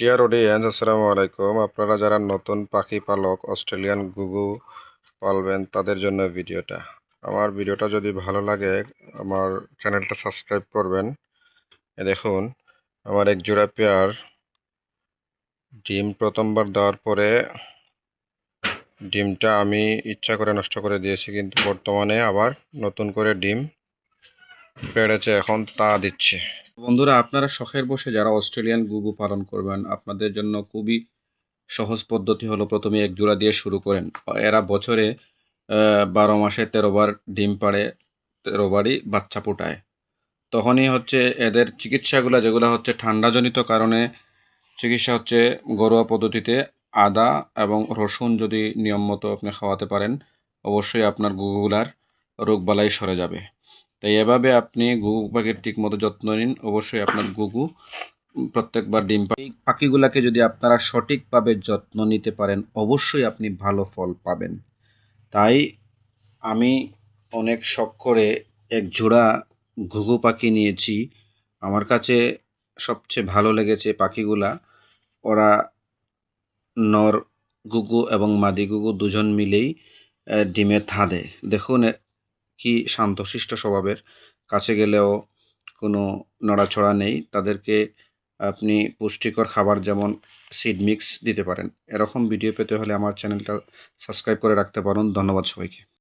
Dear audience, আসসালামু আলাইকুম। আপনারা যারা নতুন পাখি পালক অস্ট্রেলিয়ান ঘুঘু পালবেন তাদের জন্য ভিডিওটা। আমার ভিডিওটা যদি ভালো লাগে আমার চ্যানেলটা সাবস্ক্রাইব করবেন। দেখুন, আমার এক জোড়া পেয়ার ডিম প্রথমবার দেওয়ার পরে ডিমটা আমি ইচ্ছা করে নষ্ট করে দিয়েছি, কিন্তু বর্তমানে আবার নতুন করে ডিম পেড়েছে, এখন তা দিচ্ছে। বন্ধুরা, আপনারা শখের বসে যারা অস্ট্রেলিয়ান ঘুঘু পালন করবেন আপনাদের জন্য খুবই সহজ পদ্ধতি হলো প্রথমে এক জোড়া দিয়ে শুরু করেন। এরা বছরে 12 মাসে 13 বার ডিম পাড়ে, 13 বারই বাচ্চা ফোটায়। তখনই হচ্ছে এদের চিকিৎসাগুলো যেগুলো হচ্ছে ঠান্ডাজনিত কারণে চিকিৎসা হচ্ছে ঘরোয়া পদ্ধতিতে আদা এবং রসুন যদি নিয়ম মতো আপনি খাওয়াতে পারেন অবশ্যই আপনার ঘুঘুগুলার রোগবালাই সরে যাবে। তাই এভাবে আপনি ঘুঘু পাখির ঠিক মতো যত্ন নিন, অবশ্যই আপনার ঘুঘু প্রত্যেকবার ডিম পাড়ে। এই পাখিগুলাকে যদি আপনারা সঠিকভাবে যত্ন নিতে পারেন অবশ্যই আপনি ভালো ফল পাবেন। তাই আমি অনেক শখ করে এক জোড়া ঘুঘু পাখি নিয়েছি। আমার কাছে সবচেয়ে ভালো লেগেছে পাখিগুলা। ওরা নর ঘুঘু এবং মাদি ঘুঘু দুজন মিলেই ডিমে থাদে। দেখুন কি শান্তশিষ্ট স্বভাবের, কাছে গেলেও কোনো নড়াচড়া নেই। তাদেরকে আপনি পুষ্টিকর খাবার যেমন সিড মিক্স দিতে পারেন। এরকম ভিডিও পেতে হলে আমার চ্যানেলটা সাবস্ক্রাইব করে রাখতে পারেন। ধন্যবাদ সবাইকে।